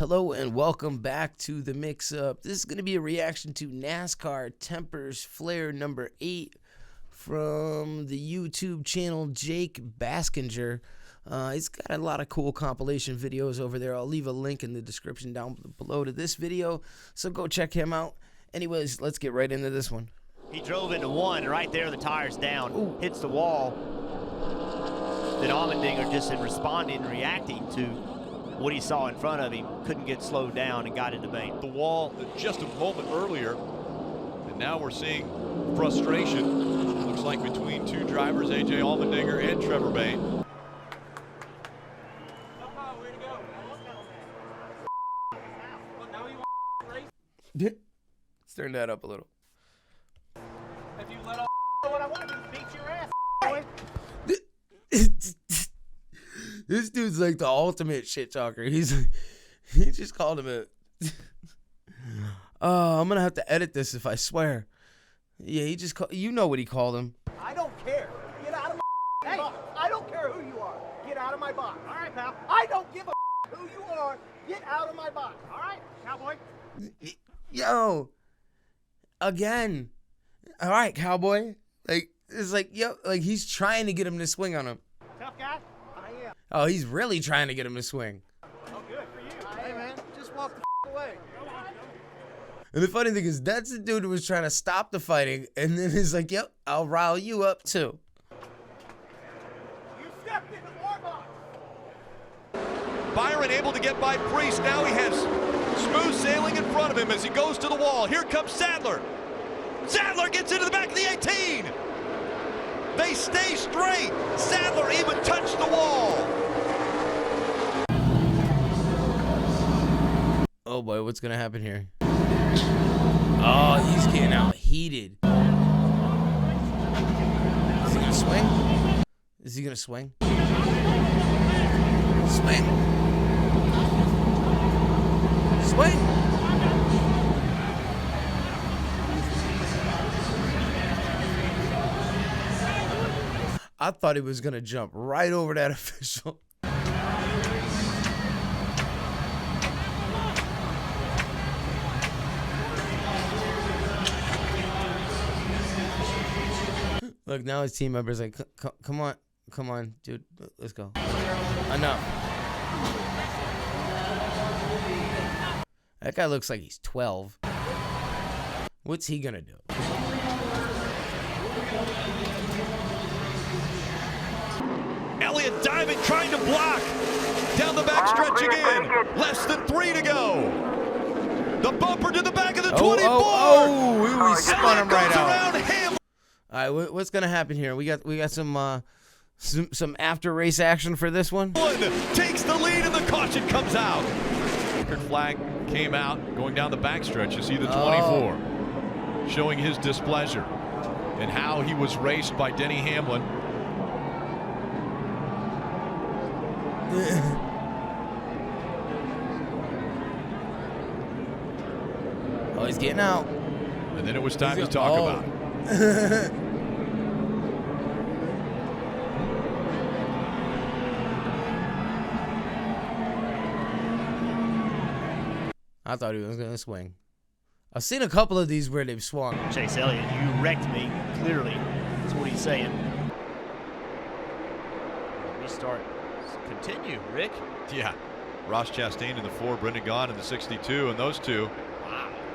Hello and welcome back to the mix-up. This is going to be a reaction to NASCAR Tempers Flare number 8 from the YouTube channel Jake Baskinger. He's got a lot of cool compilation videos over there. I'll leave a link in the description down below to this video, so go check him out. Anyways, let's get right into this one. He drove into one, and right there the tire's down. Ooh. Hits the wall. Then Allmendinger, just in responding and reacting to what he saw in front of him, couldn't get slowed down and got into main. The wall just a moment earlier, and now we're seeing frustration. Looks like between two drivers, A.J. Allmendinger and Trevor Bayne. Let's turn that up a little. If you let all what I want to do is beat your ass, boy. This dude's like the ultimate shit talker. He just called him a. Oh, I'm gonna have to edit this if I swear. Yeah, he just called. You know what he called him. I don't care. Get out of my box. I don't care who you are. Get out of my box. All right, pal. I don't give a who you are. Get out of my box. All right, cowboy. Yo, again. All right, cowboy. Like it's like like he's trying to get him to swing on him. Tough guy. I am. Oh, he's really trying to get him to swing. Oh, good for you. Hey, man, just walk the away. And the funny thing is, that's the dude who was trying to stop the fighting, and then he's like, "Yep, I'll rile you up too." You stepped into our box. Byron able to get by Priest. Now he has smooth sailing in front of him as he goes to the wall. Here comes Sadler. Sadler gets into the back of the 18. They stay straight. Sadler even touched the wall. Oh boy, what's gonna happen here? Oh, he's getting out heated. Is he gonna swing? Is he gonna swing? Swing. Swing. I thought he was gonna jump right over that official. Look, now his team member's like, come on, dude, let's go. Enough. That guy looks like he's 12. What's he gonna do? Elliott diving, trying to block. Down the backstretch again. Less than 3 to go. The bumper to the back of the 24. Oh, we spun him right out. Him. All right, what's gonna happen here? We got some after race action for this one. Takes the lead and the caution comes out. Checkered flag came out going down the backstretch. You see the 24 showing his displeasure and how he was raced by Denny Hamlin. Oh, he's getting out. And then it was time to talk about it. I thought he was gonna swing. I've seen a couple of these where they've swung. Chase Elliott, you wrecked me, clearly. That's what he's saying. Restart. Continue, Rick. Yeah. Ross Chastain in the 4, Brendan Gaughan in the 62, and those two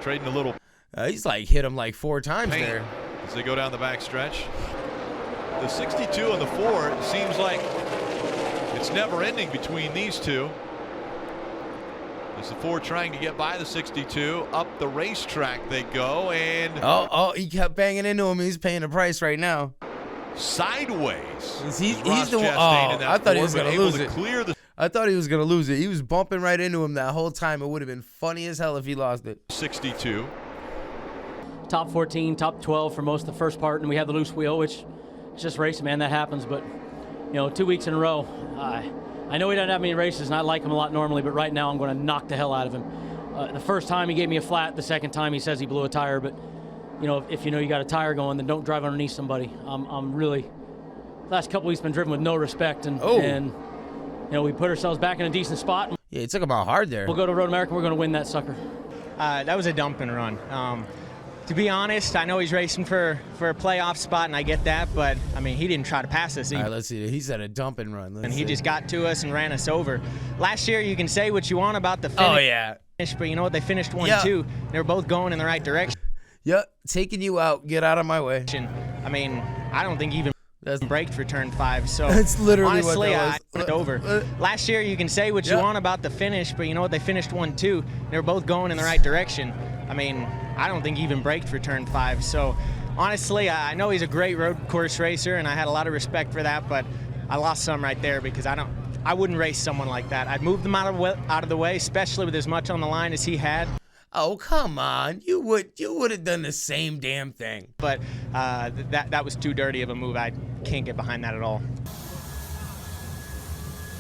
trading a little. He's like hit him like 4 times pain there. As they go down the back stretch. The 62 and the 4, it seems like it's never ending between these two. As the 4 trying to get by the 62, up the racetrack they go, and he kept banging into him. He's paying the price right now. Sideways. He's the one. Oh, I thought he was gonna lose it. I thought he was gonna lose it. He was bumping right into him that whole time. It would have been funny as hell if he lost it. 62. Top 14, top 12 for most of the first part, and we had the loose wheel, which is just racing, man. That happens. But 2 weeks in a row. I know he doesn't have many races, and I like him a lot normally, but right now I'm going to knock the hell out of him. The first time he gave me a flat. The second time he says he blew a tire. But if you got a tire going, then don't drive underneath somebody. I'm really last couple weeks been driven with no respect, and we put ourselves back in a decent spot. Yeah, he took him out hard there. We'll go to Road America. We're going to win that sucker. That was a dump and run. To be honest, I know he's racing for a playoff spot, and I get that, but, I mean, he didn't try to pass us. All right, let's see. He said a dump and run. And he just got to us and ran us over. Last year, you can say what you want about the finish. Oh, yeah. But you know what? They finished 1-2. They were both going in the right direction. Yep, taking you out. Get out of my way. I mean, I don't think even braked for turn 5. So that's literally honestly, what I that was. went over. Last year, you can say what you want about the finish, but you know what? They finished 1-2. They were both going in the right direction. I mean, I don't think he even braked for turn 5. So honestly, I know he's a great road course racer, and I had a lot of respect for that, but I lost some right there because I wouldn't race someone like that. I'd move them out of the way, especially with as much on the line as he had. Oh, come on. You would have done the same damn thing. But that was too dirty of a move. I can't get behind that at all.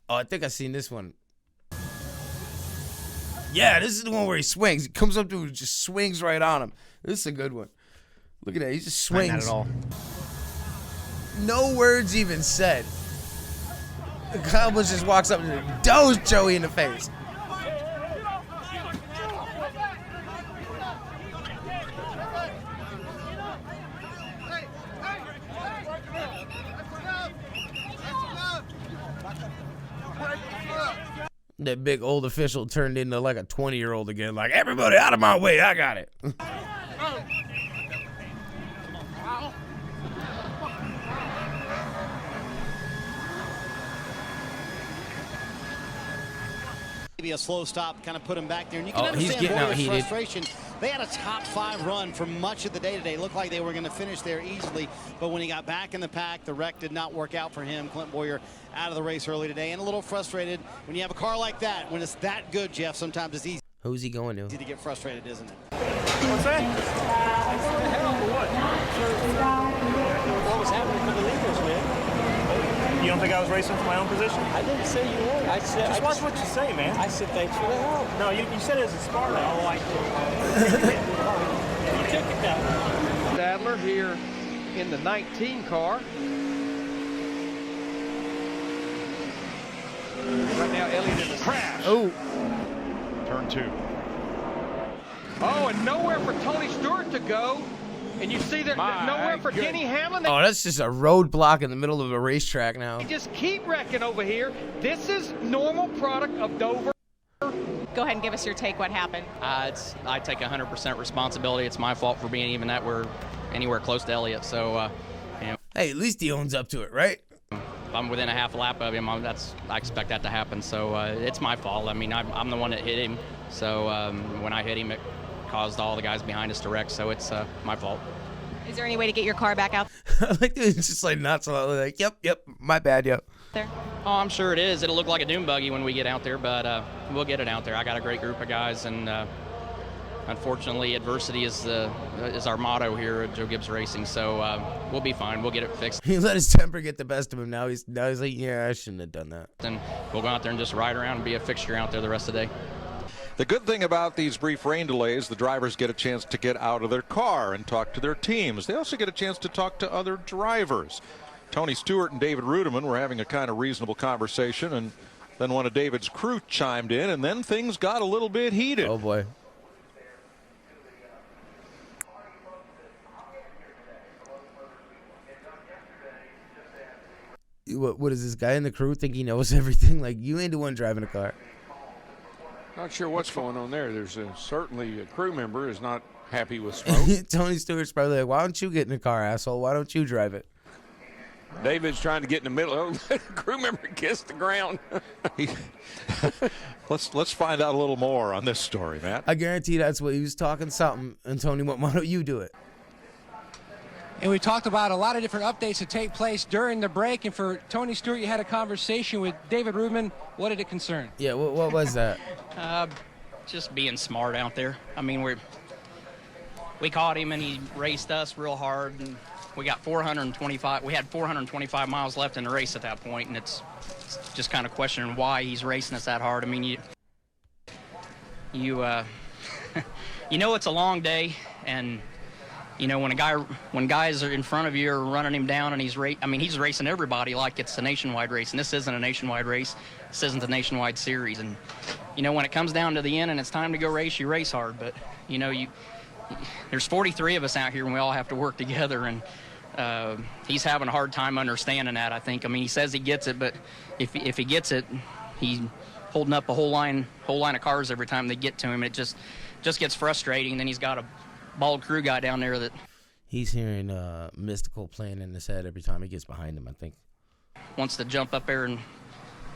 Oh, I think I've seen this one. Yeah, this is the one where he swings. He comes up to him and just swings right on him. This is a good one. Look at that. He just swings. Not at all. No words even said. Kyle Busch just walks up and dozed Joey in the face. That big old official turned into like a 20-year-old again. Like, everybody out of my way. I got it. Maybe a slow stop kind of put him back there. And you can he's understand getting out Boyer's heated. frustration. They had a top 5 run for much of the day today. It looked like they were going to finish there easily. But when he got back in the pack, the wreck did not work out for him. Clint Boyer out of the race early today and a little frustrated. When you have a car like that, when it's that good, Jeff, sometimes it's easy. Who's he going to? Easy to get frustrated, isn't it? What's that? What was happening for the leaders, man? You don't think I was racing for my own position? I didn't say you were. I said. Just watch what you say, man. I said thanks for the help. No, you said it as a Spartan. Oh, I you took it that way. Sadler here in the 19 car. Right now, Elliott in the crash. Oh. Turn 2. Oh, and nowhere for Tony Stewart to go. And you see there nowhere for Denny Hamlin. Oh, that's just a roadblock in the middle of a racetrack now. They just keep wrecking over here. This is normal product of Dover. Go ahead and give us your take. What happened? I take 100% responsibility. It's my fault for being even that we're anywhere close to Elliott. So, Hey, at least he owns up to it, right? if I'm within a half lap of him, I expect that to happen. So it's my fault. I mean, I'm the one that hit him. So when I hit him, it caused all the guys behind us to wreck. So it's my fault. Is there any way to get your car back out I like it's just like not so like, yep, my bad, yep. there? Oh, I'm sure it is. It'll look like a dune buggy when we get out there, but we'll get it out there. I got a great group of guys, and unfortunately, adversity is our motto here at Joe Gibbs Racing. So we'll be fine. We'll get it fixed. He let his temper get the best of him. Now he's like, yeah, I shouldn't have done that. And we'll go out there and just ride around and be a fixture out there the rest of the day. The good thing about these brief rain delays, the drivers get a chance to get out of their car and talk to their teams. They also get a chance to talk to other drivers. Tony Stewart and David Rudiman were having a kind of reasonable conversation, and then one of David's crew chimed in, and then things got a little bit heated. Oh, boy. What does this guy in the crew think he knows everything? Like, you ain't the one driving a car. Not sure what's going on there. There's certainly a crew member is not happy with smoke. Tony Stewart's probably like, why don't you get in the car, asshole? Why don't you drive it? David's trying to get in the middle. Oh, the crew member kissed the ground. Let's find out a little more on this story, Matt. I guarantee that's what he was talking something, and Tony went, why don't you do it? And we talked about a lot of different updates that take place during the break. And for Tony Stewart, you had a conversation with David Rubin. What did it concern? Yeah, what was that? Just being smart out there. I mean, we caught him and he raced us real hard, and we got 425. We had 425 miles left in the race at that point, and it's just kind of questioning why he's racing us that hard. I mean, you know it's a long day, and you know when guys are in front of you are running him down, and he's racing everybody like it's a nationwide race, and this isn't a nationwide race. This isn't the nationwide series, and you know, when it comes down to the end and it's time to go race, you race hard. But, you know, there's 43 of us out here and we all have to work together. And he's having a hard time understanding that, I think. I mean, he says he gets it, but if he gets it, he's holding up a whole line of cars every time they get to him. It just gets frustrating. Then he's got a bald crew guy down there that he's hearing Mystical playing in his head every time he gets behind him, I think. Wants to jump up there and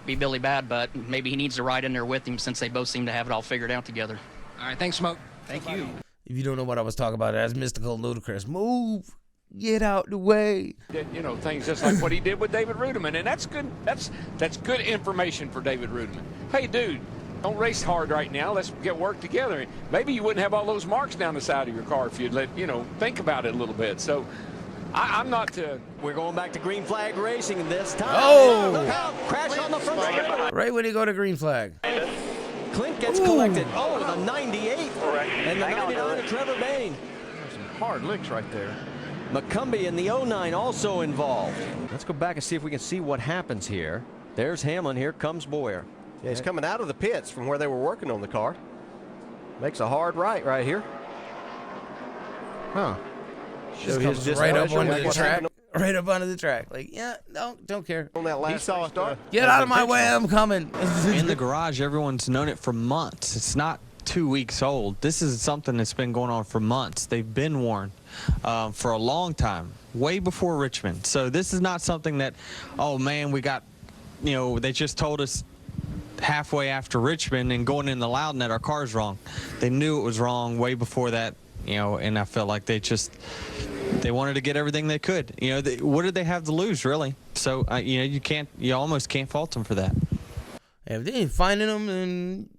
be Billy Bad, but maybe he needs to ride in there with him since they both seem to have it all figured out together. All right, thanks, Smoke. Thank you. If you don't know what I was talking about, that's Mystical and Ludacris. Move. Get out the way. You know, things just like what he did with David Rudiman, and that's good. That's good information for David Rudiman. Hey, dude, don't race hard right now. Let's get work together. Maybe you wouldn't have all those marks down the side of your car if you'd think about it a little bit. So I'm not. We're going back to green flag racing this time. Oh! Look out! Crash on the front straightaway. Right when you go to green flag. Clint gets collected. Oh, the 98. And the 99 of Trevor Bain. Some hard licks right there. McCumbee in the 09 also involved. Let's go back and see if we can see what happens here. There's Hamlin. Here comes Boyer. Yeah, he's coming out of the pits from where they were working on the car. Makes a hard right here. Huh. Just comes right up onto the track. Right up onto the track. Like, yeah, no, don't care. On that last start. Get out of my way, I'm coming. In the garage, everyone's known it for months. It's not 2 weeks old. This is something that's been going on for months. They've been warned for a long time, way before Richmond. So this is not something that, oh man, we got, they just told us halfway after Richmond and going in the Loudon that our car's wrong. They knew it was wrong way before that, and I felt like they wanted to get everything they could. What did they have to lose, really? So, you almost can't fault them for that. If they ain't finding them, then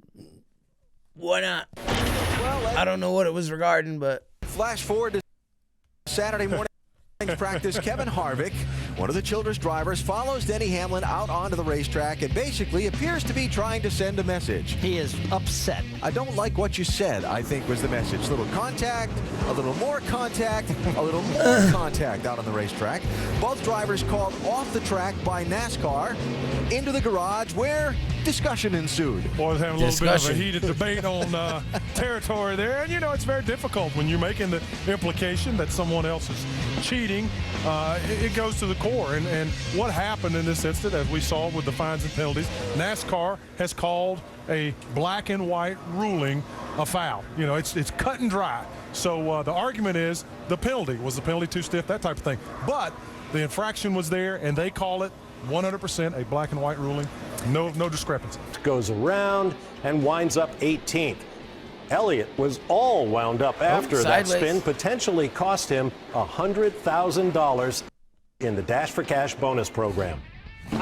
why not? Well, I don't know what it was regarding, but flash forward to Saturday morning practice. Kevin Harvick, one of the Childress drivers, follows Denny Hamlin out onto the racetrack and basically appears to be trying to send a message. He is upset. I don't like what you said, I think was the message. A little contact, a little more contact, a little more contact out on the racetrack. Both drivers called off the track by NASCAR into the garage where discussion ensued. Boys having a little bit of a heated debate on territory there. And, it's very difficult when you're making the implication that someone else is cheating. It goes to the core. And what happened in this incident, as we saw with the fines and penalties, NASCAR has called a black and white ruling a foul. It's cut and dry. So the argument is the penalty. Was the penalty too stiff? That type of thing. But the infraction was there, and they call it 100% a black and white ruling. No discrepancy. Goes around and winds up 18th. Elliott was all wound up after that spin, potentially cost him $100,000 in the Dash for Cash bonus program. Is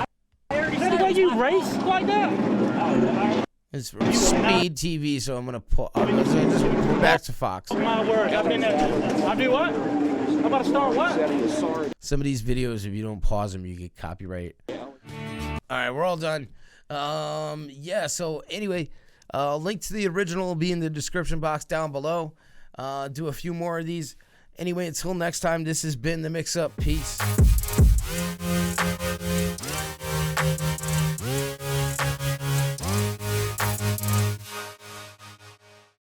that the way you race like that? It's Speed TV, so I'm going to pull. We're back to Fox. My word. I do what? I'm about to start what? Some of these videos, if you don't pause them, you get copyright. All right, we're all done. So anyway, link to the original will be in the description box down below. Do a few more of these. Anyway, until next time, this has been The Mix Up. Peace.